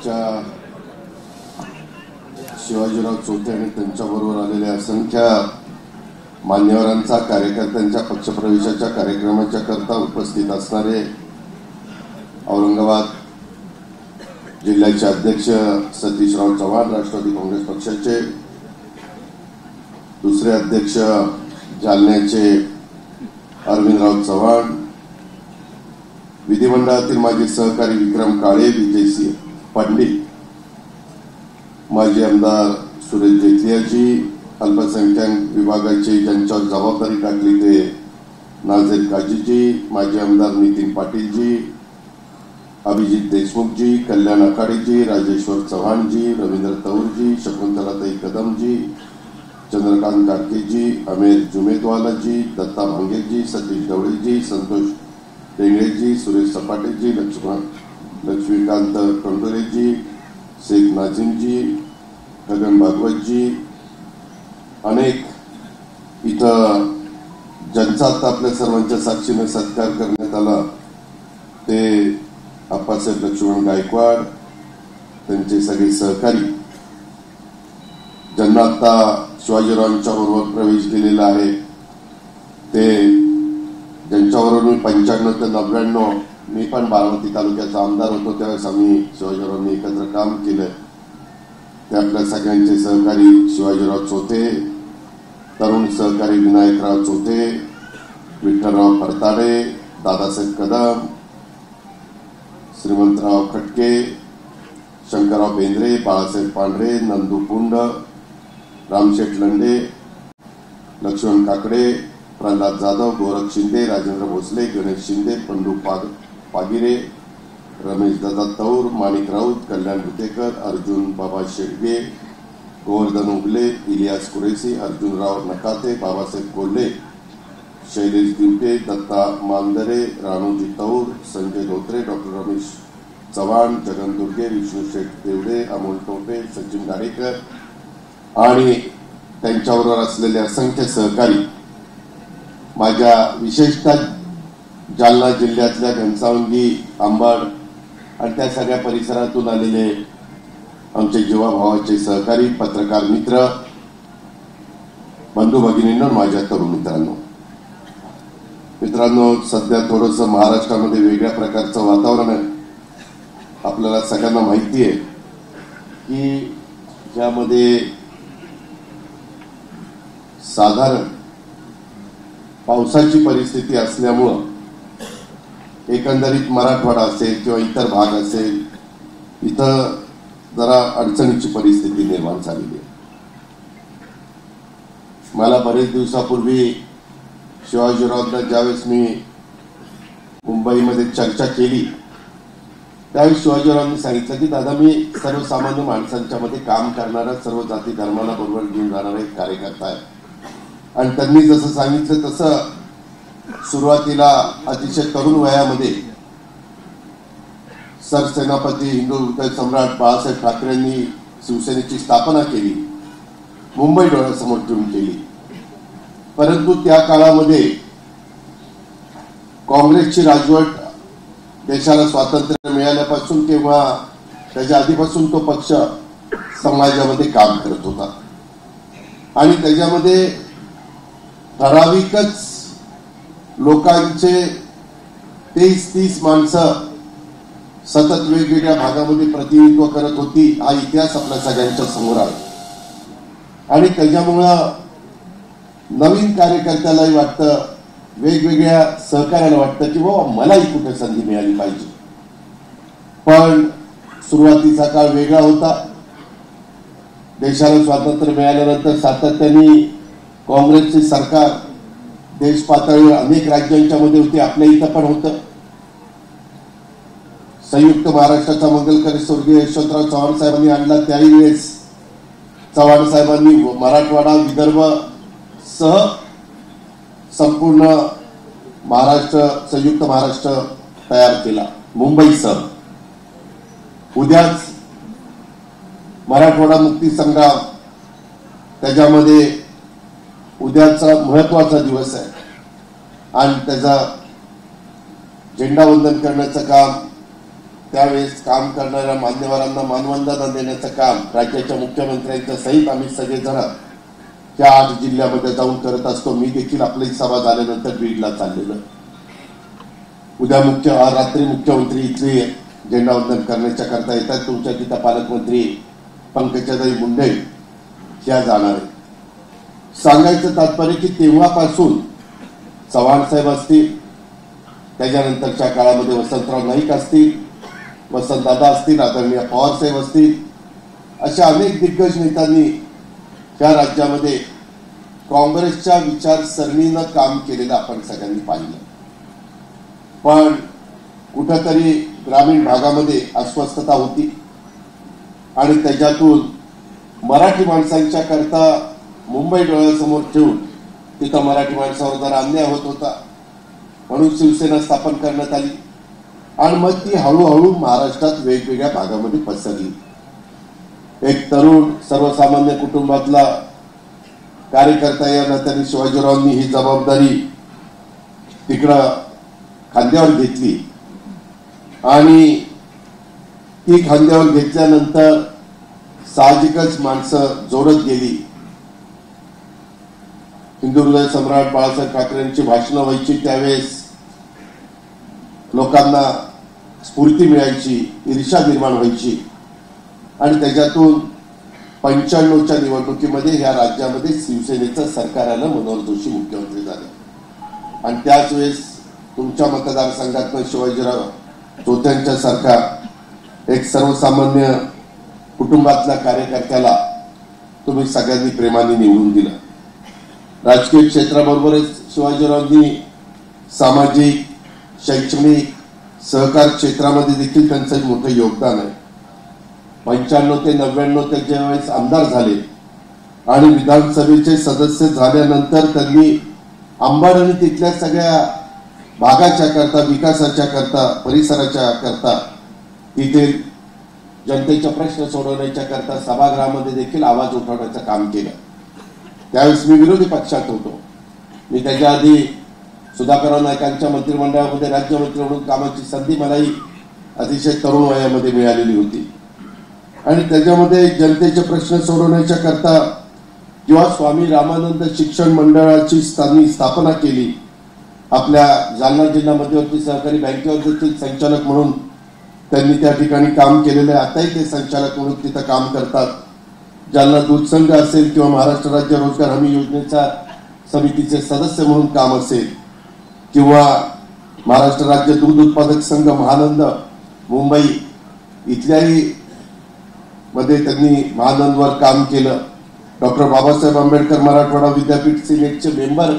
आमच्या शिवाजीराव चौथे आणि त्यांच्याबरोबर आलेल्या असंख्य मान्यवरांचा, कार्यकर्त्यांच्या पक्षप्रवेशाच्या कार्यक्रमाच्या करता उपस्थित असणारे औरंगाबाद जिल्ह्याचे अध्यक्ष सतीशराव चव्हाण राष्ट्रवादी काँग्रेस पक्षाचे, दुसरे अध्यक्ष जालन्याचे अरविंदराव चव्हाण, विधिमंडळातील माजी सहकारी विक्रम काळे, विजयसिंह पंडित, माजी आमदार सुरेश जेतलियाजी, अल्पसंख्याक विभागाची ज्यांच्यावर जबाबदारी टाकली ते नाझीर काजीजी, माजी आमदार नितीन पाटीलजी, अभिजित देशमुखजी, कल्याण आखाडेजी, राजेश्वर चव्हाणजी, रवींद्र तौरजी, शकुंतलाताई कदमजी, चंद्रकांत कार्केजी, अमेर जुमेदवालाजी, दत्ता भांगेजी, सतीश ढवळेजी, संतोष टेंगळेजी, सुरेश सपाटेजी, लक्ष्मीकांत कंटोरेजी, शेख नाझीमजी, गगन भागवतजी, अनेक इथं ज्यांचा आता आपल्या सर्वांच्या साक्षीने सत्कार करण्यात आला ते आप्पासाहेब लक्ष्मण गायकवाड, त्यांचे सगळे सहकारी, ज्यांना आता शिवाजीरावांच्या बरोबर प्रवेश केलेला आहे, ते ज्यांच्याबरोबर मी 95 ते 99 मी पण बारामती तालुक्याचा आमदार होतो, त्यावेळेस आम्ही शिवाजीरावांनी एकत्र काम केलं. ते आपल्या सगळ्यांचे सहकारी शिवाजीराव चौथे, तरुण सहकारी विनायकराव चौथे, विठ्ठलराव परताडे, दादासाहेब कदम, श्रीमंतराव खटके, शंकरराव बेंद्रे, बाळासाहेब पांढरे, नंदू पुंड, रामशेठ लंडे, लक्ष्मण काकडे, प्रल्हाद जाधव, गोरख शिंदे, राजेंद्र भोसले, गणेश शिंदे, पंडू पागिरे, रमेश दादा तौर, माणिक राऊत, कल्याण भुतेकर, अर्जुन बाबा शेडगे, गोवर्धन उगले, इलियास कुरेसी, अर्जुनराव नकाते, बाबासाहेब कोल्हे, शैलेश दिवटे, दत्ता मानदरे, राणोजी तौर, संजय धोत्रे, डॉक्टर रमेश चव्हाण, जगन दुर्गे, विष्णू शेठ देवडे, अमोल टोपे, सचिन गाडेकर आणि त्यांच्याबरोबर असलेले असंख्य सहकारी, माझ्या विशेषतः जालना जिल्ह्यातल्या घनसावंगी, अंबड आणि त्या सगळ्या परिसरातून आलेले आमचे जीवाभावाचे सहकारी, पत्रकार मित्र, बंधू भगिनींनो, माझ्या तरुण मित्रांनो, सध्या थोडंसं महाराष्ट्रामध्ये वेगळ्या प्रकारचं वातावरण आहे. आपल्याला सगळ्यांना माहिती आहे की ज्यामध्ये साधारण पावसाची परिस्थिती असल्यामुळं एकंदरीत मराठवाडा असेल किंवा इतर भाग असेल, इथं जरा अडचणीची परिस्थिती निर्माण झालेली आहे. मला बरेच दिवसापूर्वी शिवाजीरावांना ज्यावेळेस मी मुंबईमध्ये चर्चा केली त्यावेळेस शिवाजीरावांनी सांगितलं की दादा, मी सर्वसामान्य माणसांच्या मध्ये काम करणारा, सर्व जाती धर्माला बरोबर घेऊन जाणारा एक कार्यकर्ता आहे. आणि त्यांनी जसं सांगितलं तसं सुरुवातीला अतिशय तरुण वयामध्ये सरसेनापती, हिंदू हृदय सम्राट बाळासाहेब ठाकरेंनी शिवसेनेची स्थापना केली, मुंबई डोळ्यासमोर ठेवून केली. परंतु त्या काळामध्ये काँग्रेसची राजवट, देशाला स्वातंत्र्य मिळाल्यापासून किंवा त्याच्या आधीपासून तो पक्ष समाजामध्ये काम करत होता आणि त्याच्यामध्ये ठराविकच लोकांचे 23-30 माणसं सतत वेगवेगळ्या भागामध्ये प्रतिनिधित्व करत होती. हा इतिहास आपल्या सगळ्यांच्या समोर आहे आणि त्याच्यामुळं नवीन कार्यकर्त्यालाही वाटतं, वेगवेगळ्या सहकार्याला वाटतं की बाबा मलाही कुठे संधी मिळाली पाहिजे. पण सुरुवातीचा काळ वेगळा होता. देशाला स्वातंत्र्य मिळाल्यानंतर सातत्याने काँग्रेसचे सरकार देश पातळीवर अनेक राज्यांच्या मध्ये होती, आपल्या इथं पण होतं. संयुक्त महाराष्ट्राचा मंगलकारी स्वर्गीय यशवंतराव चव्हाण साहेबांनी आणला. त्याही वेळेस चव्हाण साहेबांनी मराठवाडा, विदर्भ सह संपूर्ण महाराष्ट्र, संयुक्त महाराष्ट्र तयार केला, मुंबईसह. उद्याच मराठवाडा मुक्ती संग्राम, त्याच्यामध्ये उद्याचा महत्वाचा दिवस आहे आणि त्याचा झेंडावंदन करण्याचं काम त्यावेळेस काम करणाऱ्या मान्यवरांना मानवंदना देण्याचं काम राज्याच्या मुख्यमंत्र्यांच्या सहित आम्ही सगळेजण त्या 8 जिल्ह्यामध्ये जाऊन करत असतो. मी देखील आपली सभा झाल्यानंतर बीडला चाललेलो. उद्या रात्री मुख्यमंत्री इथले झेंडावंदन करण्याच्या करता येतात. तुमच्या तिथं पालकमंत्री पंकजाताई मुंडे ह्या जाणार आहेत. सांगायचं तात्पर्य की तेव्हापासून चव्हाण साहेब असतील, त्याच्यानंतरच्या काळामध्ये वसंतराव नाईक असतील, वसंतदादा असतील, आदरणीय पवार साहेब असतील, अशा अनेक दिग्गज नेत्यांनी या राज्यामध्ये काँग्रेसच्या विचारसरणीनं काम केलेलं आपण सगळ्यांनी पाहिलं. पण कुठंतरी ग्रामीण भागामध्ये अस्वस्थता होती आणि त्याच्यातून मराठी माणसांच्या करता मुंबई डोळ्यासमोर ठेवून तिथं मराठी माणसावर जरा अन्याय होत होता म्हणून शिवसेना स्थापन करण्यात आली आणि मग ती हळूहळू महाराष्ट्रात वेगवेगळ्या भागामध्ये पसरली. एक तरुण सर्वसामान्य कुटुंबातला कार्यकर्ता या नात्याने शिवाजीरावांनी ही जबाबदारी तिकडं खांद्यावर घेतली आणि ती खांद्यावर घेतल्यानंतर साहजिकच माणसं जोडत गेली. हिंदुहृदय सम्राट बाळासाहेब ठाकरेंची भाषणं व्हायची, त्यावेळेस लोकांना स्फूर्ती मिळायची, ईर्ष्या निर्माण व्हायची आणि त्याच्यातून 95च्या निवडणुकीमध्ये ह्या राज्यामध्ये शिवसेनेचं सरकार आलं, मनोहर जोशी मुख्यमंत्री झाले आणि त्याच वेळेस तुमच्या मतदारसंघातनं शिवाजीराव चोथ्यांच्या सारखा एक सर्वसामान्य कुटुंबातल्या कार्यकर्त्याला तुम्ही सगळ्यांनी प्रेमाने निवडून दिलं. राजकीय क्षेत्राबरोबरच शिवाजीरावांनी सामाजिक, शैक्षणिक, सहकार क्षेत्रामध्ये देखील त्यांचं एक मोठं योगदान आहे. 95 ते 99 ते ज्यावेळेस आमदार झाले आणि विधानसभेचे सदस्य झाल्यानंतर त्यांनी अंबड आणि तिथल्या सगळ्या भागाच्या करता, विकासाच्या करता, परिसराच्या करता, तिथे जनतेचे प्रश्न सोडवण्याच्या करता सभागृहामध्ये देखील आवाज उठवण्याचं काम केलं. त्यावेळेस मी विरोधी पक्षात होतो. मी त्याच्या आधी सुधाकरराव नाईकांच्या मंत्रिमंडळामध्ये राज्यमंत्री म्हणून कामाची संधी मलाही अतिशय तरुण वयामध्ये मिळालेली होती आणि त्याच्यामध्ये जनतेचे प्रश्न सोडवण्याच्या करता जेव्हा स्वामी रामानंद शिक्षण मंडळाची स्थापना केली, आपल्या जालना जिल्हा मध्यवर्ती सहकारी बँकेवर देखील संचालक म्हणून त्यांनी त्या ठिकाणी काम केलेलं आहे. आताही ते संचालक म्हणून तिथं काम करतात. जालना दूध संघ असेल किंवा महाराष्ट्र राज्य रोजगार हमी योजनेच्या समितीचे सदस्य म्हणून काम असेल किंवा महाराष्ट्र राज्य दूध उत्पादक संघ महानंद मुंबई इथल्याही मध्ये त्यांनी महानंदवर काम केलं. डॉक्टर बाबासाहेब आंबेडकर मराठवाडा विद्यापीठ सिनेटचे मेंबर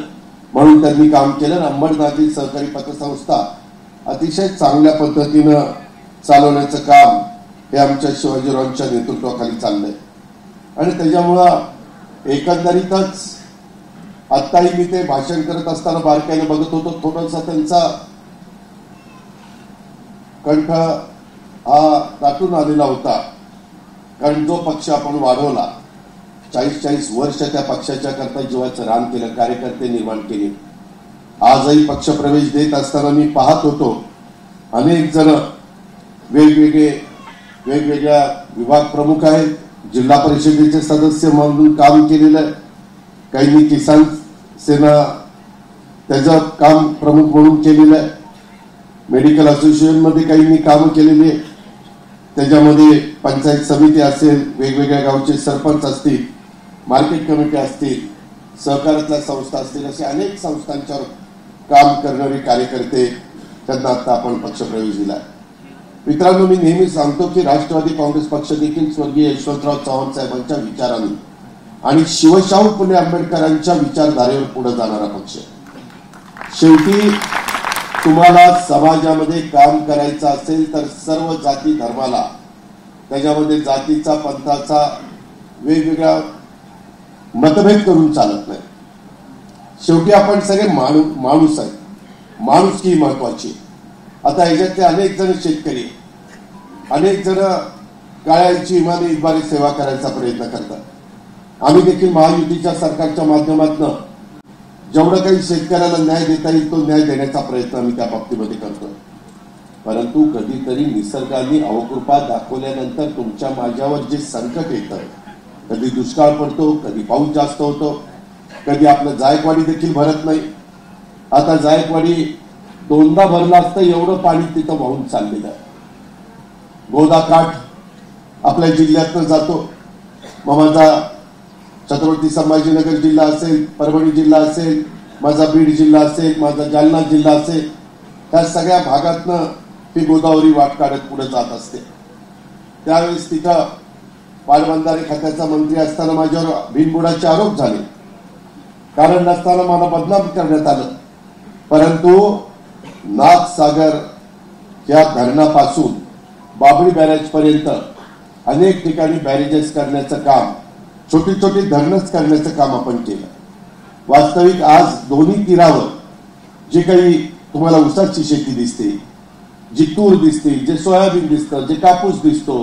म्हणून त्यांनी काम केलं. अंबड सहकारी पतसंस्था अतिशय चांगल्या पद्धतीनं चालवण्याचं काम हे आमच्या शिवाजीरावांच्या नेतृत्वाखाली चाललंय आणि त्याच्यामुळं एकंदरीतच आत्ताही मी ते भाषण करत असताना बारकाईने बघत होतो. थोडासा त्यांचा कंठ हा दाटून आलेला होता, कारण जो पक्ष आपण वाढवला, 40 वर्ष त्या पक्षाच्या करता जीवाचं रान केलं, कार्यकर्ते निर्माण केले. आजही पक्षप्रवेश देत असताना मी पाहत होतो अनेक जण वेगवेगळ्या विभाग प्रमुख आहेत, जिल्हा परिषदेचे सदस्य म्हणून काम केलेलं आहे, काहींनी किसान सेना त्याचं काम प्रमुख म्हणून केलेलं आहे, मेडिकल असोसिएशन मध्ये काहींनी काम केलेली आहे, त्याच्यामध्ये पंचायत समिती असेल, वेगवेगळ्या गावचे सरपंच असतील, मार्केट कमिटी असतील, सहकारातल्या संस्था असतील, असे अनेक संस्थांच्यावर काम करणारे कार्यकर्ते त्यांना आता आपण पक्षप्रवेश दिला. मित्रांनो, मी नेहमी सांगतो की राष्ट्रवादी काँग्रेस पक्ष देखील स्वर्गीय यशवंतराव चव्हाण साहेबांच्या विचारांनी आणि शिवशाहू फुले आंबेडकरांच्या विचारधारेवर पुढे जाणारा पक्ष. शेवटी तुम्हाला समाजामध्ये काम करायचं असेल तर सर्व जाती धर्माला, त्याच्यामध्ये जातीचा, पंथाचा वेगवेगळा मतभेद करून चालत नाही. शेवटी आपण सगळे माणूस आहे, माणुसकी महत्वाची. आता ह्याच्यातले अनेक जण शेतकरी, अनेक जण काळ्यांची इमानी सेवा करायचा प्रयत्न करतात. आम्ही देखील महायुतीच्या सरकारच्या माध्यमातून जेवढं काही शेतकऱ्याला न्याय देता येईल तो न्याय देण्याचा प्रयत्न आम्ही त्या बाबतीमध्ये करतोय. परंतु कधीतरी निसर्गाने अवकृपा दाखवल्यानंतर तुमच्या माझ्यावर जे संकट येतं, कधी दुष्काळ पडतो, कधी पाऊस जास्त होतो, कधी आपलं जायकवाडी देखील भरत नाही. आता जायकवाडी दोनदा भरला असतं एवढं पाणी तिथं वाहून चाललेलं आहे. गोदाकाठ आपल्या जिल्ह्यातनं जातो. मग माझा छत्रपती संभाजीनगर जिल्हा असेल, परभणी जिल्हा असेल, माझा बीड जिल्हा असेल, माझा जालना जिल्हा असेल, त्या सगळ्या भागातनं ती गोदावरी वाट काढत पुढे जात असते. त्यावेळेस तिथं पाटबंधारे खात्याचा मंत्री असताना माझ्यावर बिनबुडाचे आरोप झाले. कारण नसताना मला बदनाम करण्यात आलं. परंतु नाथसागर या धरणापासून बाबळी बॅरेज पर्यंत अनेक ठिकाणी बॅरेजेस करण्याचं काम, छोटी छोटी धरणच करण्याचं काम आपण केलं. वास्तविक आज दोन्ही तीरावर जे काही तुम्हाला ऊसाची शेती दिसते, जी तूर दिसते, जे सोयाबीन दिसतं, जे कापूस दिसतो,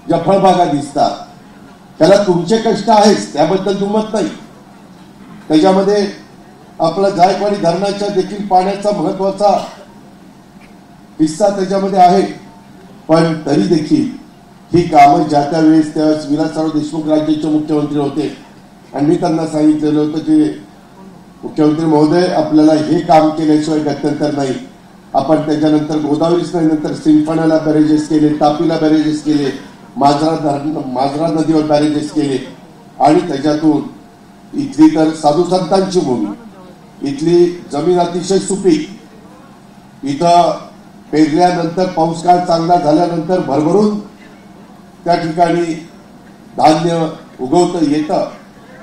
ज्या फळबागा दिसतात, त्याला तुमचे कष्ट आहेच, त्याबद्दल दुमत नाही. त्याच्यामध्ये आपला जायकवाडी धरणाच्या देखील पाण्याचा महत्वाचा हिस्सा त्याच्यामध्ये आहे. पण तरी देखील ही कामं ज्या त्या वेळेस त्यावेळेस विलासराव देशमुख राज्याचे मुख्यमंत्री होते आणि मी त्यांना सांगितलेलं होतं की मुख्यमंत्री महोदय, आपल्याला हे काम केल्याशिवाय गत्यंतर नाही. आपण त्याच्यानंतर गोदावरीच नाही, नंतर सिंफणाला बॅरेजेस केले, तापीला बॅरेजेस केले, माजरा नदीवर बॅरेजेस केले आणि त्याच्यातून इथली तर साधू संतांची भूमी, इथली जमीन अतिशय सुपीक, इथं पेरल्यानंतर पाऊस काळ चांगला झाल्यानंतर भरभरून त्या ठिकाणी धान्य उगवतं येतं.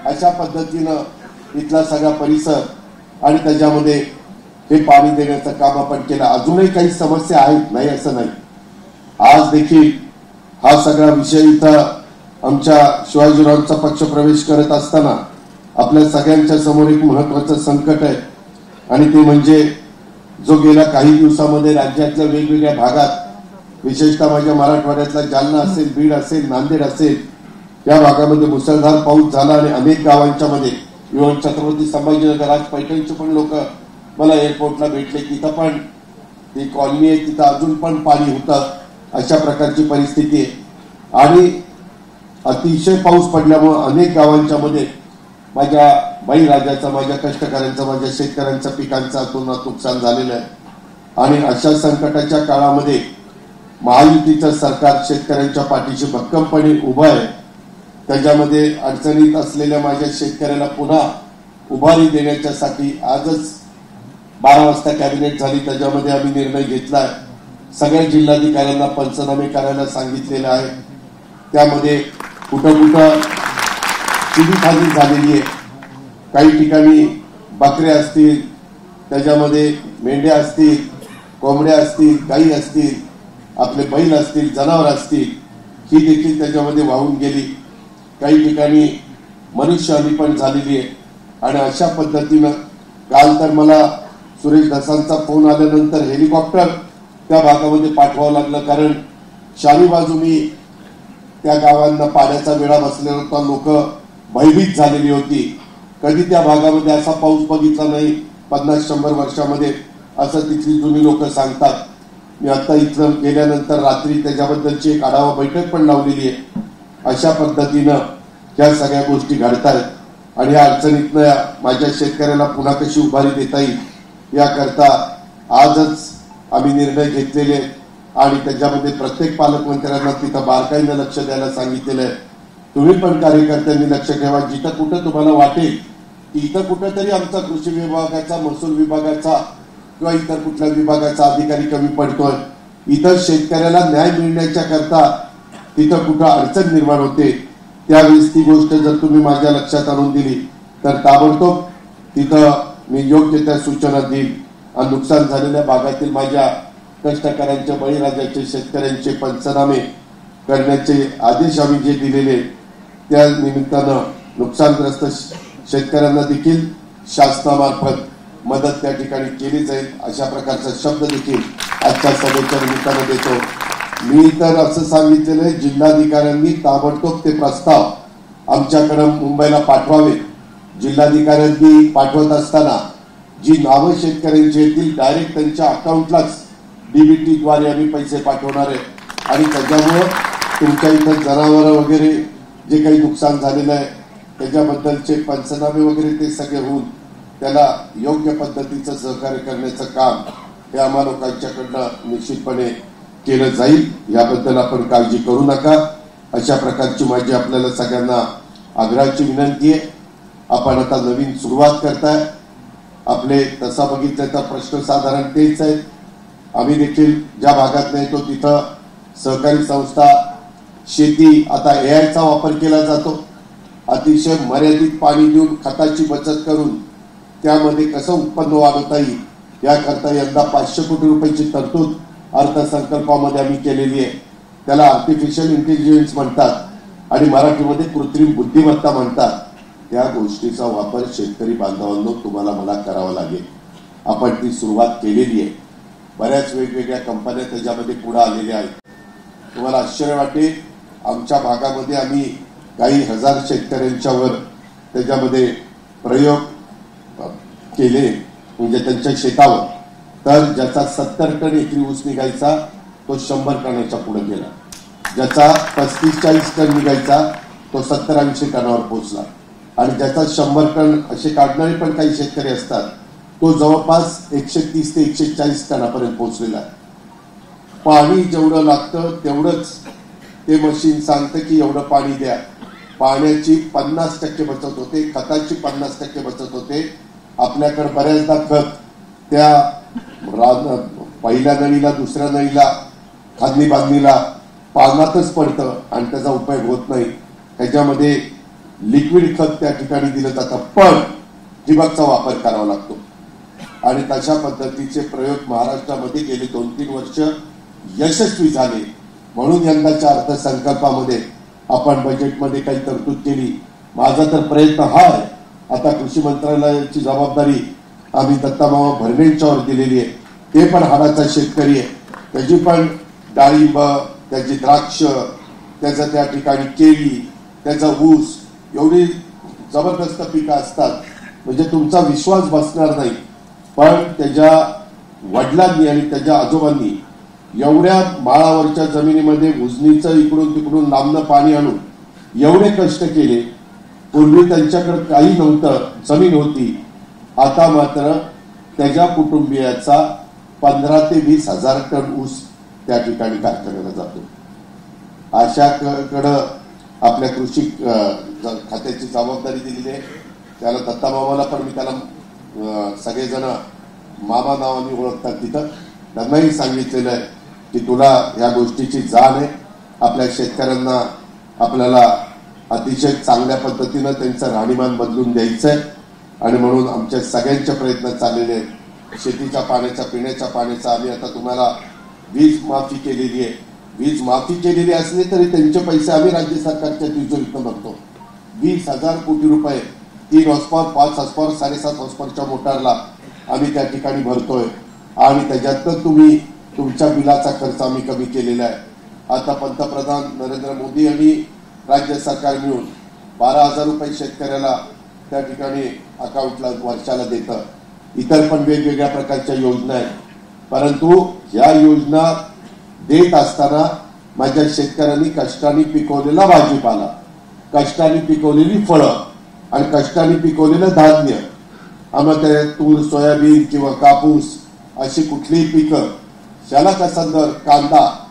अशा पद्धतीनं इथला सगळा परिसर आणि त्याच्यामध्ये हे पाणी देण्याचं काम आपण केलं. अजूनही काही समस्या आहेत, नाही असं नाही. आज देखील हा सगळा विषय इथं आमच्या शिवाजीरावांचा पक्ष प्रवेश करत असताना आपल्या सगळ्यांच्या समोर एक महत्वाचं संकट आहे आणि ते म्हणजे जो गेल्या काही दिवसामध्ये राज्यातल्या वेगवेगळ्या भागात, विशेषतः माझ्या मराठवाड्यातला जालना असेल, बीड असेल, नांदेड असेल, या भागामध्ये मुसळधार पाऊस झाला आणि अनेक गावांच्या मध्ये इव्हन छत्रपती संभाजीनगर, आज पैठणचे पण लोक मला एअरपोर्टला भेटले. तिथं पण ती कॉलनी आहे, तिथं अजून पण पाणी होतं. अशा प्रकारची परिस्थिती आहे आणि अतिशय पाऊस पडल्यामुळे अनेक गावांच्या मध्ये माझ्या बळीराजाचं, माझ्या कष्टकऱ्यांचं, माझ्या शेतकऱ्यांच्या पिकांचं अतोनात नुकसान झालेलं आहे. आणि अशा संकटाच्या काळामध्ये महायुतीचं सरकार शेतकऱ्यांच्या पाठीशी भक्कमपणे उभं आहे. त्याच्यामध्ये अडचणीत असलेल्या माझ्या शेतकऱ्याला पुन्हा उभारी देण्याच्यासाठी आजच 12 वाजता कॅबिनेट झाली. त्याच्यामध्ये आम्ही निर्णय घेतलाय. सगळ्या जिल्हाधिकाऱ्यांना पंचनामे करायला सांगितलेलं आहे. त्यामध्ये कुठं कुठं जीवितहानी झालेली आहे. काही ठिकाणी बकऱ्या असतील, त्याच्यामध्ये मेंढ्या असतील, कोंबड्या असतील, गाई असतील, आपले बैल असतील, जनावर असतील, ही देखील त्याच्यामध्ये वाहून गेली. काही ठिकाणी मनुष्यहानी पण झालेली आहे. आणि अशा पद्धतीनं काल तर मला सुरेश धसांचा फोन आल्यानंतर हेलिकॉप्टर त्या भागामध्ये पाठवावं लागलं. कारण चारी बाजूनी त्या गावांना पाण्याचा वेढा बसलेला होता. लोक भयभीत झालेली होती. कधी त्या भागामध्ये असा पाऊस बघितला नाही 50-100 वर्षामध्ये, असं तिथली जुनी लोक सांगतात. मी आता इथं गेल्यानंतर रात्री त्याच्याबद्दलची एक आढावा बैठक पण लावलेली आहे. अशा पद्धतीनं या सगळ्या गोष्टी घडतायत आणि या अडचणीतनं माझ्या शेतकऱ्याला पुन्हा कशी उभारी देता येईल याकरता आजच आम्ही निर्णय घेतलेले आणि त्याच्यामध्ये प्रत्येक पालकमंत्र्यांना तिथं बारकाईनं लक्ष द्यायला सांगितलेलं आहे. तुम्ही पण कार्यकर्त्यांनी लक्ष ठेवा. जिथं कुठं तुम्हाला वाटेल की इथं कुठंतरी आमचा कृषी विभागाचा, महसूल विभागाचा किंवा इतर कुठल्या विभागाचा अधिकारी कमी पडतोय, इतर शेतकऱ्याला न्याय मिळण्याच्या करता तिथं कुठं अडचण निर्माण होते, त्यावेळेस ती गोष्ट जर तुम्ही माझ्या लक्षात आणून दिली तर ताबडतोब तिथं मी योग्य त्या सूचना देईल आणि नुकसान झालेल्या भागातील माझ्या कष्टकऱ्यांच्या, बळीराजाचे, शेतकऱ्यांचे पंचनामे करण्याचे आदेश आम्ही जे दिलेले, त्या निमित्तानं नुकसानग्रस्त शेतकऱ्यांना देखील शासनामार्फत मदत त्या ठिकाणी केली जाईल, अशा प्रकारचा शब्द देखील आजच्या सभेच्या निमित्तानं देतो. मी तर असं सांगितलेलं आहे, जिल्हाधिकाऱ्यांनी ताबडतोब ते प्रस्ताव आमच्याकडे मुंबईला पाठवावे. जिल्हाधिकाऱ्यांनी पाठवत असताना जी नावं शेतकऱ्यांची येतील डायरेक्ट त्यांच्या अकाउंटलाच DBT द्वारे आम्ही पैसे पाठवणार आहे आणि त्याच्यामुळे तुमच्या इथं जनावर वगैरे जे काही नुकसान झालेलं आहे त्याच्याबद्दलचे पंचनामे वगैरे ते सगळे होऊन त्याला योग्य पद्धतीचं सहकार्य करण्याचं काम हे आम्हा लोकांच्याकडनं निश्चितपणे केलं जाईल. याबद्दल आपण काळजी करू नका. अशा प्रकारची माझी आपल्याला सगळ्यांना आग्रहाची विनंती आहे. आपण आता नवीन सुरुवात करताय. आपले तसा बघितलं तर प्रश्न साधारण तेच आहेत. आम्ही देखील ज्या भागात नाही तो तिथं सहकारी संस्था शेती आता AIचा वापर केला जातो. अतिशय मर्यादित पाणी देऊन खताची बचत करून त्यामध्ये कसं उत्पन्न वाढवता येईल याकरता यंदा 500 कोटी रुपयाची तरतूद अर्थसंकल्पामध्ये आम्ही केलेली आहे. त्याला आर्टिफिशियल इंटेलिजन्स म्हणतात आणि मराठीमध्ये कृत्रिम बुद्धिमत्ता म्हणतात. त्या गोष्टीचा वापर शेतकरी बांधवांनो तुम्हाला मला करावा लागेल. आपण ती सुरुवात केलेली आहे. बऱ्याच वेगवेगळ्या कंपन्या त्याच्यामध्ये पुढे आलेल्या आहेत. तुम्हाला आश्चर्य वाटेल, आमच्या भागामध्ये आम्ही काही हजार शेतकऱ्यांच्यावर त्याच्यामध्ये प्रयोग केले म्हणजे त्यांच्या शेतावर. तर ज्याचा 70 टन एकरी ऊस निघायचा तो 100 टनाच्या पुढे गेला. ज्याचा 35-40 टन निघायचा तो 70-80 टनावर पोहोचला आणि ज्याचा 100 टन असे काढणारे पण काही शेतकरी असतात तो जवळपास 130 ते 140 टनापर्यंत पोहोचलेला आहे. पाणी जेवढं लागतं तेवढंच ते मशीन सांगतं की एवढं पाणी द्या. पाण्याची 50% बचत होते, खताची 50% बचत होते. आपल्याकडे बऱ्याचदा खत त्या पहिल्या नळीला दुसऱ्या नळीला खांदणी बांधणीला पाण्यातच पडतं आणि त्याचा उपयोग होत नाही. त्याच्यामध्ये लिक्विड खत त्या ठिकाणी दिलं जातं पण ठिबकचा वापर करावा लागतो आणि तशा पद्धतीचे प्रयोग महाराष्ट्रामध्ये गेले 2-3 वर्ष यशस्वी झाले. म्हणून यंदाच्या अर्थसंकल्पामध्ये आपण बजेटमध्ये काही तरतूद केली. माझा तर प्रयत्न हा आहे. आता कृषी मंत्रालयाची जबाबदारी आम्ही दत्तामामा भरणेंच्यावर दिलेली आहे. ते पण हाडाचा शेतकरी आहे. त्याची पण डाळिंब, त्याची द्राक्ष, त्याचं त्या ठिकाणी केळी, त्याचा ऊस एवढी जबरदस्त पिकं असतात म्हणजे तुमचा विश्वास बसणार नाही. पण त्याच्या वडिलांनी आणि त्याच्या आजोबांनी एवढ्या माळावरच्या जमिनीमध्ये उजनीचं इकडून तिकडून लांबनं पाणी आणून एवढे कष्ट केले. पूर्वी त्यांच्याकडे काही नव्हतं, जमीन होती. आता मात्र त्याच्या कुटुंबियाचा 15 ते 20 हजार टन ऊस त्या ठिकाणी कारखान्याला जातो. अशाकडं आपल्या कृषी खात्याची जबाबदारी दिलेली आहे. त्याला दत्तामामाला पण मी त्याला सगळेजण मामा नावाने ओळखतात तिथं. त्यांनाही सांगितलेलं आहे की तुला या गोष्टीची जाण आहे. आपल्या शेतकऱ्यांना आपल्याला अतिशय चांगल्या पद्धतीनं त्यांचं राहणीमान बदलून द्यायचं आहे आणि म्हणून आमच्या सगळ्यांचे प्रयत्न चाललेले आहेत. शेतीच्या पाण्याचा, पिण्याच्या पाण्याचा आम्ही आता तुम्हाला वीज माफी केलेली आहे. वीज माफी केलेली असली तरी त्यांचे पैसे आम्ही राज्य सरकारच्या तिजोरीतून भरतो. 20,000 कोटी रुपये 3 हॉर्सपॉवर, 5 हॉर्सपॉवर, 7.5 हॉर्सपॉवरच्या मोटारला आम्ही त्या ठिकाणी भरतोय आणि त्याच्यातच तुम्ही तुमच्या बिलाचा खर्च आम्ही कमी केलेला आहे. आता पंतप्रधान नरेंद्र मोदी यांनी राज्य सरकार मिळून 12,000 रुपये शेतकऱ्याला त्या ठिकाणी अकाउंटला वर्षाला देतं. इतर पण वेगवेगळ्या प्रकारच्या योजना आहेत. परंतु या योजना देत असताना माझ्या शेतकऱ्यांनी कष्टाने पिकवलेला भाजीपाला, कष्टाने पिकवलेली फळं आणि कष्टाने पिकवलेलं धान्य, आम्हाला तूर, सोयाबीन किंवा कापूस अशी कुठलीही पिकं त्याला कसा दर,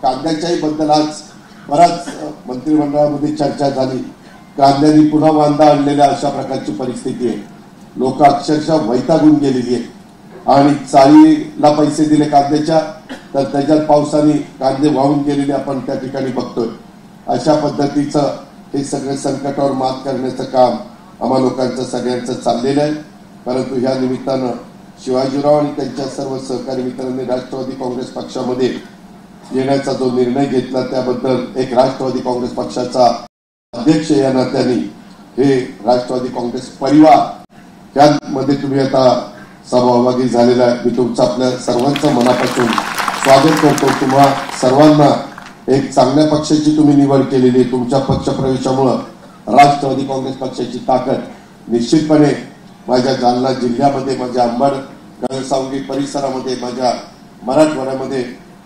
कांद्याच्याही बद्दल आज बराच मंत्रिमंडळामध्ये चर्चा झाली. कांद्याने पुन्हा वांदा आणलेल्या अशा प्रकारची परिस्थिती आहे. लोक अक्षरशः वैतागून गेलेली आहे आणि चाळीला पैसे दिले कांद्याच्या तर त्याच्यात पावसाने कांदे वाहून गेलेले आपण त्या ठिकाणी बघतोय. अशा पद्धतीचं हे सगळे संकटावर मात करण्याचं काम आम्हा लोकांचं सगळ्यांचं चाललेलं आहे. परंतु या निमित्तानं शिवाजीराव आणि त्यांच्या सर्व सहकारी मित्रांनी राष्ट्रवादी काँग्रेस पक्षामध्ये येण्याचा जो निर्णय घेतला त्याबद्दल एक राष्ट्रवादी काँग्रेस पक्षाचा अध्यक्ष या नात्याने हे राष्ट्रवादी काँग्रेस परिवार यामध्ये तुम्ही आता सहभागी झालेला आहे. मी तुमचं आपल्या सर्वांचं मनापासून स्वागत करतो. तुम्हा सर्वांना एक चांगल्या पक्षाची तुम्ही निवड केलेली आहे. तुमच्या पक्षप्रवेशामुळं राष्ट्रवादी काँग्रेस पक्षाची ताकद निश्चितपणे माझ्या जालना जिल्ह्यामध्ये, माझ्या अंबड घनसावंगी परिसरामध्ये, माझ्या मराठवाड्यामध्ये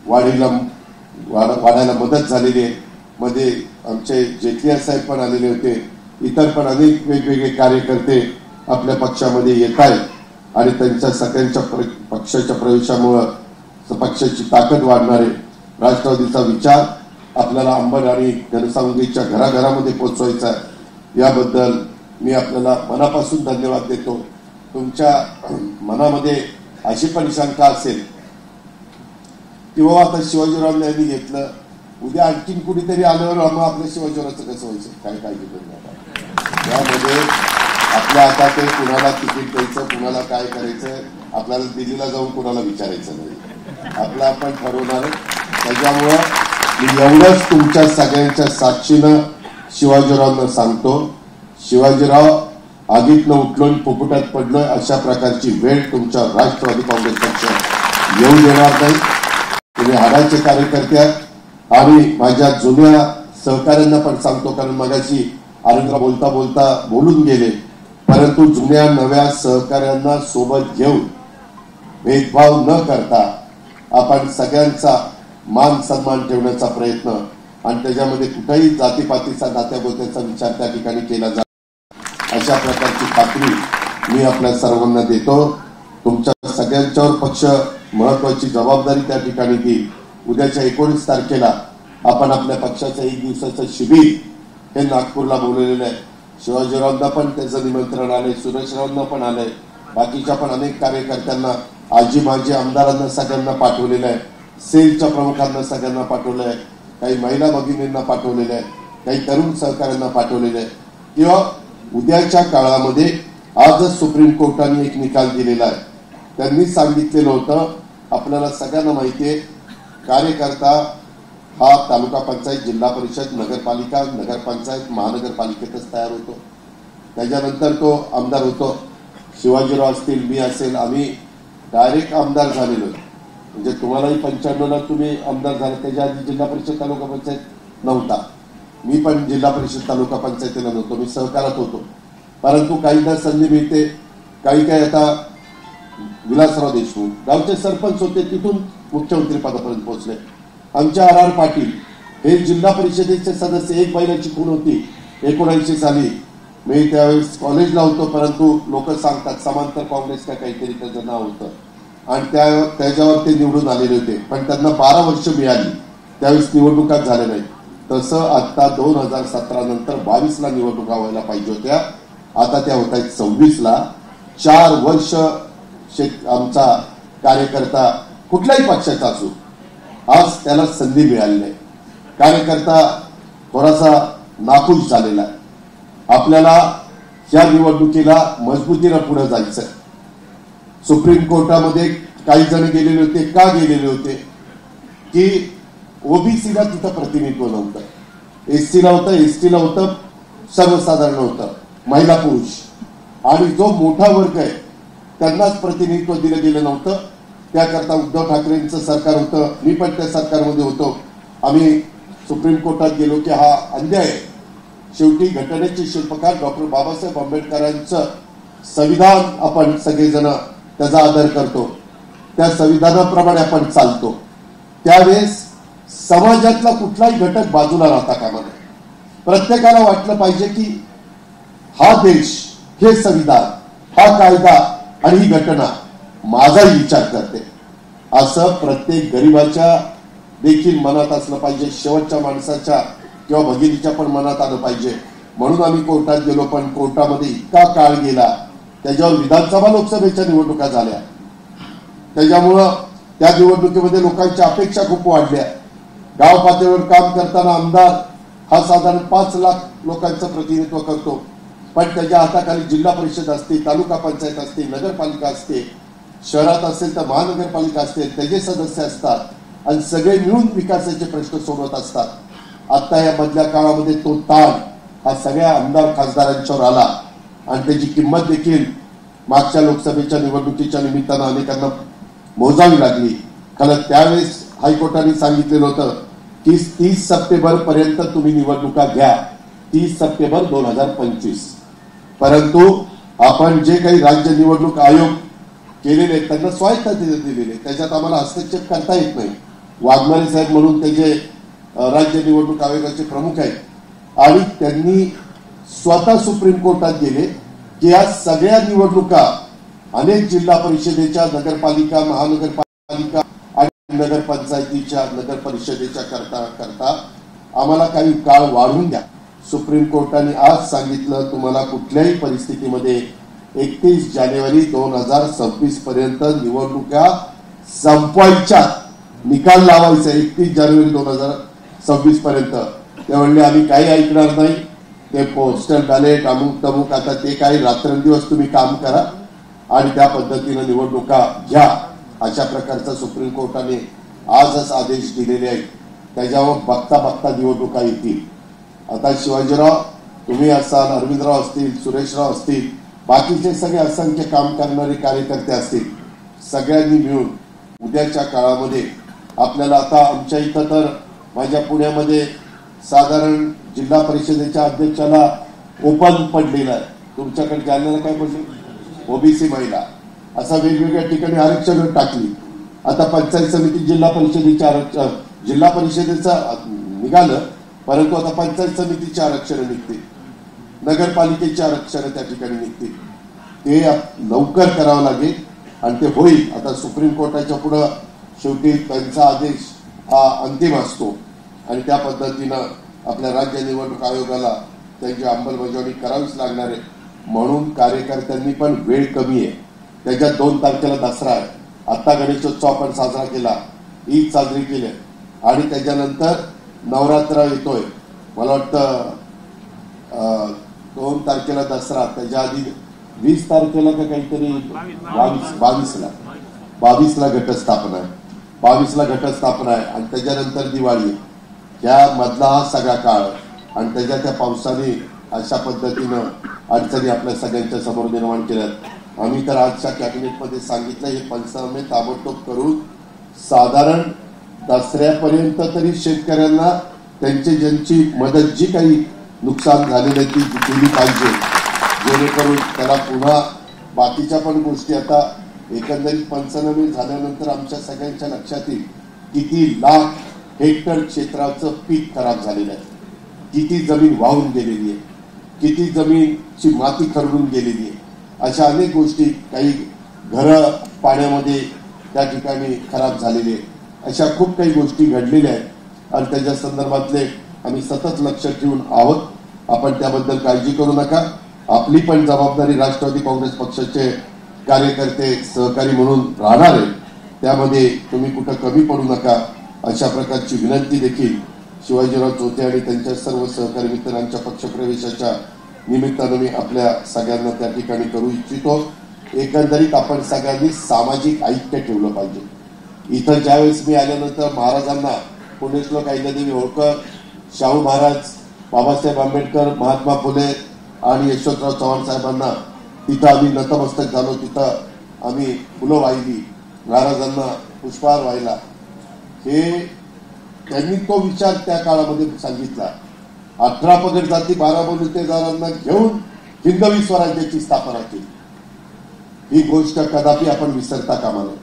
वाढायला मदत झालेली आहे. मध्ये आमचे जेटली साहेब पण आलेले होते. इतर पण अनेक वेगवेगळे कार्यकर्ते आपल्या पक्षामध्ये येत आहेत आणि त्यांच्या सगळ्यांच्या पक्षाच्या प्रवेशामुळे पक्षाची ताकद वाढणार आहे. राष्ट्रवादीचा विचार आपल्याला अंबड आणि घनसावंगीच्या घराघरामध्ये पोहोचवायचा आहे. याबद्दल मी आपल्याला मनापासून धन्यवाद देतो. तुमच्या मनामध्ये अशी पण शंका असेल की बाबा आता शिवाजीराव यांनी घेतलं, उद्या आणखीन कुणीतरी आल्यावर मग आपल्या शिवाजीरावाचं कसं व्हायचं, काय काळजी करू नका. यामध्ये आपल्या हातात आहे, कुणाला तिकीट द्यायचं, कुणाला काय करायचं, आपल्याला दिल्लीला जाऊन कुणाला विचारायचं नाही. आपलं आपण ठरवणार. त्याच्यामुळं मी एवढंच तुमच्या सगळ्यांच्या साक्षीनं शिवाजीरावांना सांगतो, शिवाजीराव आगीतनं उठलो फुफुटात पडलोय अशा प्रकारची वेळ तुमच्या राष्ट्रवादी काँग्रेस पक्ष येऊ देणार नाही. तुम्ही हाडाचे कार्यकर्ते आणि माझ्या जुन्या सहकाऱ्यांना पण सांगतो, कारण मगाशी आनंदराव बोलता बोलता बोलून गेले, परंतु जुन्या नव्या सहकाऱ्यांना सोबत घेऊन भेदभाव न करता आपण सगळ्यांचा मान सन्मान ठेवण्याचा प्रयत्न आणि त्याच्यामध्ये कुठेही जातीपातीचा नात्यागोत्याचा विचार त्या ठिकाणी केला जातो अशा प्रकारची खात्री मी आपल्या सर्वांना देतो. तुमच्या सगळ्यांच्यावर पक्ष महत्वाची जबाबदारी त्या ठिकाणी देईल. उद्याच्या 19 तारखेला आपण आपल्या पक्षाचं 1 दिवसाचं शिबिर हे नागपूरला बोलवलेलं आहे. शिवाजीरावांना पण त्याचं निमंत्रण आलंय, सुरेशरावांना पण आलंय, बाकीच्या पण अनेक कार्यकर्त्यांना, आजी माजी आमदारांना सगळ्यांना पाठवलेलं आहे, सेलच्या प्रमुखांना सगळ्यांना पाठवलं आहे, काही महिला भगिनींना पाठवलेलं आहे, काही तरुण सहकाऱ्यांना पाठवलेलं आहे. किंवा उद्याच्या काळामध्ये आजच सुप्रीम कोर्टाने एक निकाल दिलेला आहे. त्यांनी सांगितलेलं होतं, आपल्याला सगळ्यांना माहिती आहे, कार्यकर्ता हा तालुका पंचायत, जिल्हा परिषद, नगरपालिका, नगरपंचायत, महानगरपालिकेतच तयार होतो. त्याच्यानंतर तो आमदार होतो. शिवाजीराव असतील, मी असेल, आम्ही डायरेक्ट आमदार झालेलो. म्हणजे तुम्हालाही 95ला तुम्ही आमदार झाले, त्याच्या आधी जिल्हा परिषद तालुका पंचायत नव्हता. मी पण जिल्हा परिषद तालुका पंचायतीला नव्हतो, मी सहकारात होतो. परंतु काहींना संधी मिळते, काही आता विलासराव देशमुख गावचे सरपंच होते, तिथून मुख्यमंत्री पदापर्यंत पोहोचले. आमच्या आर पाटील हे जिल्हा परिषदेचे सदस्य, एक बैलाची खून होती 79 साली. मी त्यावेळेस कॉलेजला होतो, परंतु लोक सांगतात समांतर काँग्रेस का काहीतरी त्याचं नाव होतं आणि त्याच्यावर ते निवडून आलेले होते. पण त्यांना 12 वर्ष मिळाली, त्यावेळेस निवडणुकाच झाल्या नाही. तसं आता 2017 नंतर 22ला निवडणुका व्हायला पाहिजे होत्या, आता त्या होत आहेत 26ला. 4 वर्ष आमचा कार्यकर्ता कुठल्याही पक्षाचा असो, आज त्याला संधी मिळाली नाही. कार्यकर्ता थोडासा नाखुश झालेला आहे. आपल्याला या निवडणुकीला मजबूतीनं पुढे जायचं. सुप्रीम कोर्टामध्ये काही जण गेलेले होते. का गेलेले होते? की ओबीसीला तिथं प्रतिनिधित्व नव्हतं, एससीला होतं, एसटीला होतं, सर्वसाधारण होतं, महिला पुरुष, आणि जो मोठा वर्ग आहे त्यांनाच प्रतिनिधित्व दिलं गेलं नव्हतं. त्याकरता उद्धव ठाकरेंचं सरकार होतं, मी पण त्या सरकारमध्ये होतो. आम्ही सुप्रीम कोर्टात गेलो की हा अन्याय आहे. शेवटी घटनेचे शिल्पकार डॉक्टर बाबासाहेब आंबेडकरांचं संविधान आपण सगळेजण त्याचा आदर करतो, त्या संविधानाप्रमाणे आपण चालतो. त्यावेळेस समाजातला कुठलाही घटक बाजूला राहता कामा नये. प्रत्येकाला वाटलं पाहिजे की हा देश, हे संविधान, हा कायदा आणि ही घटना माझाही विचार करते, असं प्रत्येक गरीबाच्या देखील मनात असलं पाहिजे, शेवटच्या माणसाच्या किंवा भगिनीच्या पण मनात आलं पाहिजे. म्हणून आम्ही कोर्टात गेलो. पण कोर्टामध्ये इतका काळ गेला, त्याच्यावर विधानसभा लोकसभेच्या निवडणुका झाल्या, त्याच्यामुळं त्या निवडणुकीमध्ये लोकांच्या अपेक्षा खूप वाढल्या. गाव पातळीवर काम करताना आमदार हा साधारण 5 लाख लोकांचं प्रतिनिधित्व करतो, पण त्याच्या हाताखाली जिल्हा परिषद असते, तालुका पंचायत असते, नगरपालिका असते, शहरात असेल तर महानगरपालिका असते, त्याचे सदस्य असतात आणि सगळे मिळून विकासाचे प्रश्न सोडवत असतात. आता या मधल्या काळामध्ये तो ताण हा सगळ्या आमदार खासदारांच्यावर आला आणि त्याची किंमत देखील मागच्या लोकसभेच्या निवडणुकीच्या निमित्तानं अनेकांना मोजावी लागली. कारण त्यावेळेस हायकोर्टाने सांगितलेलं होतं की 30 सप्टेंबर पर्यंत तुम्ही निवडणुका घ्या, 30 सप्टेंबर 2025. परंतु आपण जे काही राज्य निवडणूक आयोग केलेले त्यांना स्वायत्तता दिलेली, त्याच्यात आम्हाला हस्तक्षेप करता येत नाही. वाघमारे साहेब म्हणून त्याचे राज्य निवडणूक आयोगाचे प्रमुख आहेत आणि त्यांनी स्वतः सुप्रीम कोर्टात गेले की या सगळ्या निवडणुका अनेक जिल्हा परिषदेच्या, नगरपालिका, महानगरपालिका आणि नगरपंचायतीच्या, नगर परिषदेच्या करता आम्हाला काही काळ वाढवून द्या. सुप्रीम कोर्टाने आज सांगितलं तुम्हाला कुठल्याही परिस्थितीमध्ये 31 जानेवारी 2026 पर्यंत निवडणुका संपवायच्या, निकाल लावायचा 31 जानेवारी 2026 पर्यंत. ते म्हणले आम्ही काही ऐकणार नाही, ते पोस्टल बॅलेट अमुक तमुक, आता ते काही रात्रंदिवस तुम्ही काम करा आणि त्या पद्धतीनं निवडणुका घ्या. अशा प्रकारचा सुप्रीम कोर्टाने आजच आदेश दिलेले आहेत. त्याच्यावर बघता बघता निवडणुका येतील. आता शिवाजीराव तुम्ही असाल, अरविंदराव असतील, सुरेशराव असतील, बाकीचे सगळे असंख्य काम करणारे कार्यकर्ते असतील, सगळ्यांनी मिळून उद्याच्या काळामध्ये आपल्याला, आता आमच्या इथं तर माझ्या पुण्यामध्ये साधारण जिल्हा परिषदेच्या अध्यक्षाला ओपन पडलेलं आहे. तुमच्याकडे जालन्याला काय पडले? ओबीसी महिला, असं वेगवेगळ्या ठिकाणी आरक्षण टाकली. आता पंचायत समिती जिल्हा परिषदेचे आरक्षण, जिल्हा परिषदेचं निघालं, परंतु आता पंचायत समितीचे आरक्षण निघतील, नगरपालिकेचे आरक्षण त्या ठिकाणी निघतील. ते लवकर करावं लागेल आणि ते होईल. आता सुप्रीम कोर्टाच्या पुढं शेवटी त्यांचा आदेश हा अंतिम असतो आणि त्या पद्धतीनं आपल्या राज्य निवडणूक आयोगाला त्यांची अंमलबजावणी करावीच लागणार आहे. म्हणून कार्यकर्त्यांनी पण वेळ कमी आहे. त्याच्यात 2 तारखेला दसरा आहे, आता गणेशोत्सव आपण साजरा केला, ईद साजरी केली आणि त्याच्यानंतर नवरात्र येतोय. मला वाटतं 2 तारखेला दसरा, त्याच्या आधी 20 तारखेला का काहीतरी 22ला घटस्थापना आहे, 22ला घटस्थापना आहे आणि त्याच्यानंतर दिवाळी. या मधला हा सगळा काळ आणि त्याच्या त्या पावसाने अशा पद्धतीनं अडचणी आपल्या सगळ्यांच्या समोर निर्माण केल्यात. आम्ही तर आजच्या कॅबिनेटमध्ये सांगितलं हे पंचनामे ताबडतोब करून साधारण दसऱ्यापर्यंत तरी शेतकऱ्यांना त्यांची ज्यांची मदत जी काही नुकसान झालेलं आहे ती दिली पाहिजे, जेणेकरून त्याला पुन्हा बाकीच्या पण गोष्टी. आता एकंदरीत पंचनामे झाल्यानंतर आमच्या सगळ्यांच्या लक्षात येईल किती लाख हेक्टर क्षेत्राचं पीक खराब झालेलं आहे, किती जमीन वाहून गेलेली आहे, किती जमीनची माती खरडून गेलेली आहे. अशा अनेक गोष्टी, काही घरं पाण्यामध्ये त्या ठिकाणी खराब झालेली आहे. अशा खूप काही गोष्टी घडलेल्या आहेत आणि त्याच्या संदर्भातले आम्ही सतत लक्ष ठेवून आहोत. आपण त्याबद्दल काळजी करू नका. आपली पण जबाबदारी राष्ट्रवादी काँग्रेस पक्षाचे कार्यकर्ते सहकारी म्हणून राहणार आहे, त्यामध्ये तुम्ही कुठं कमी पडू नका. अशा प्रकारची विनंती देखील शिवाजीराव चौथे आणि त्यांच्या सर्व सहकारी मित्रांच्या पक्षप्रवेशाच्या निमित्तानं मी आपल्या सगळ्यांना त्या ठिकाणी करू इच्छितो. एकंदरीत आपण सगळ्यांनी सामाजिक ऐक्य ठेवलं पाहिजे. इथं ज्यावेळेस मी आल्यानंतर महाराजांना, पुण्यश्लोक अहिल्यादेवी होळकर, शाहू महाराज, बाबासाहेब आंबेडकर, महात्मा फुले आणि यशवंतराव चव्हाण साहेबांना तिथं आम्ही नतमस्तक झालो. तिथं आम्ही फुलं वाहिली, महाराजांना पुष्पहार वाहिला. हे त्यांनी तो विचार त्या काळामध्ये सांगितला. 18 पगड जाती 12 बलुतेदारांना घेऊन हिंदवी स्वराज्याची स्थापना केली. ही गोष्ट कदापि आपण विसरता कामा नये.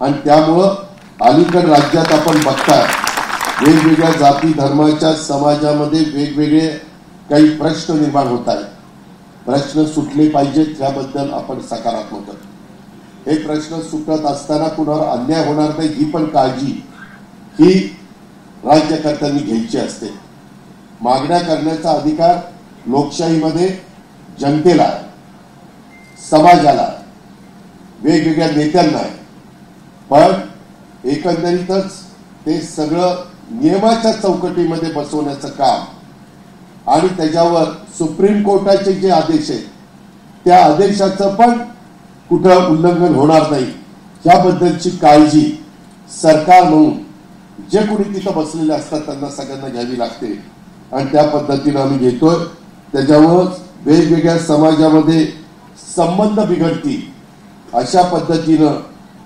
आणि त्यामुळं अलीकड राज्यात आपण बघताय वेगवेगळ्या जाती धर्माच्या समाजामध्ये वेगवेगळे काही प्रश्न निर्माण होत आहेत. प्रश्न सुटले पाहिजेत याबद्दल आपण सकारात्मक आहोत. हे प्रश्न सुटत असताना कुणावर अन्याय होणार नाही ही पण काळजी ही राज्यकर्त्यांनी घ्यायची असते. मागण्या करण्याचा अधिकार लोकशाहीमध्ये जनतेला आहे, समाजाला आहे, वेगवेगळ्या नेत्यांना आहे. पण एकंदरीतच ते सगळं नियमाच्या चौकटीमध्ये बसवण्याचं काम आणि त्याच्यावर सुप्रीम कोर्टाचे जे आदेश आहेत त्या आदेशाचं पण कुठं उल्लंघन होणार नाही याबद्दलची काळजी सरकार म्हणून जे कोणी तिथं बसलेले असतात त्यांना सगळ्यांना घ्यावी लागते आणि त्या पद्धतीनं आम्ही घेतोय. त्याच्यामुळं वेगवेगळ्या समाजामध्ये संबंध बिघडतील अशा पद्धतीनं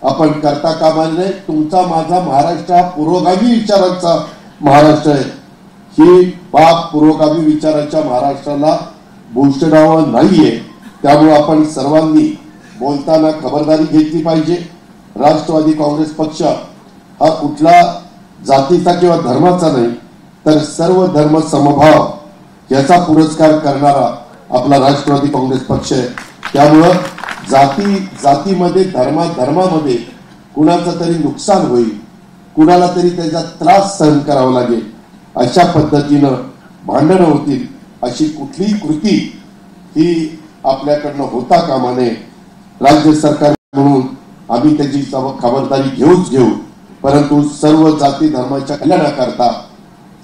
आपण करता कामा नये. तुमचा माझा महाराष्ट्र हा पुरोगामी विचारांचा महाराष्ट्र आहे. ही बाप पुरोगामी विचारांच्या महाराष्ट्राला भूषणावं नाहीये. त्यामुळे आपण सर्वांनी बोलताना खबरदारी घेतली पाहिजे. राष्ट्रवादी काँग्रेस पक्ष हा कुठला जातीचा किंवा धर्माचा नाही, तर सर्व धर्म समभाव याचा पुरस्कार करणारा आपला राष्ट्रवादी काँग्रेस पक्ष आहे. त्यामुळं जातीमध्ये धर्मामध्ये कुणाचं तरी नुकसान होईल, कुणाला तरी त्याचा त्रास सहन करावा लागेल, अशा पद्धतीनं भांडणं होतील अशी कुठलीही कृती ही आपल्याकडनं होता कामा नये. राज्य सरकार म्हणून आम्ही त्याची खबरदारी घेऊ, परंतु सर्व जाती धर्माच्या कल्याणाकरता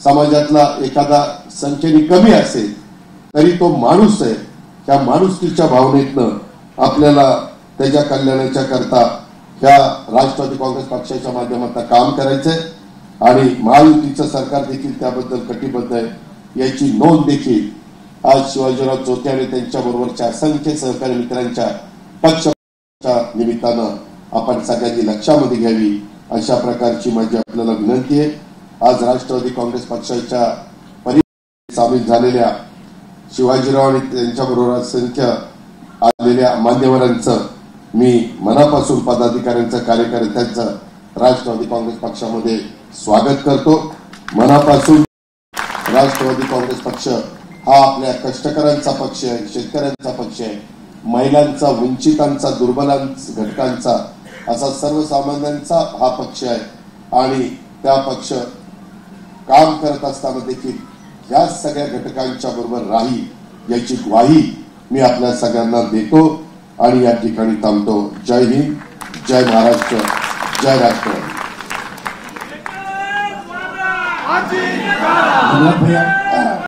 समाजातला एखादा संख्येने कमी असेल तरी तो माणूस आहे, त्या माणुसकीच्या भावनेतनं आपल्याला त्याच्या कल्याणाच्या करता ह्या राष्ट्रवादी काँग्रेस पक्षाच्या माध्यमातून काम करायचंय आणि महायुतीचं सरकार देखील त्याबद्दल कटिबद्ध आहे. याची नोंद देखील आज शिवाजीराव चोते आणि त्यांच्याबरोबरच्या असंख्य सहकारी मित्रांच्या पक्षाच्या निमित्तानं आपण सगळ्यांनी लक्षामध्ये घ्यावी, अशा प्रकारची माझी आपल्याला विनंती आहे. आज राष्ट्रवादी काँग्रेस पक्षाच्या सामील झालेल्या शिवाजीराव आणि त्यांच्याबरोबर असंख्य आलेल्या मान्यवरांचं मी मनापासून पदाधिकाऱ्यांचं कार्यकर्त्यांचं राष्ट्रवादी काँग्रेस पक्षामध्ये स्वागत करतो. मनापासून राष्ट्रवादी काँग्रेस पक्ष हा आपल्या कष्टकऱ्यांचा पक्ष आहे, शेतकऱ्यांचा पक्ष आहे, महिलांचा, वंचितांचा, दुर्बलांचा, घटकांचा, असा सर्वसामान्यांचा हा पक्ष आहे आणि त्या पक्ष काम करत असताना देखील या सगळ्या घटकांच्या बरोबर राहील याची ग्वाही मी आपल्या सगळ्यांना देतो आणि या ठिकाणी थांबतो. जय हिंद, जय महाराष्ट्र, जय राष्ट्रवादी.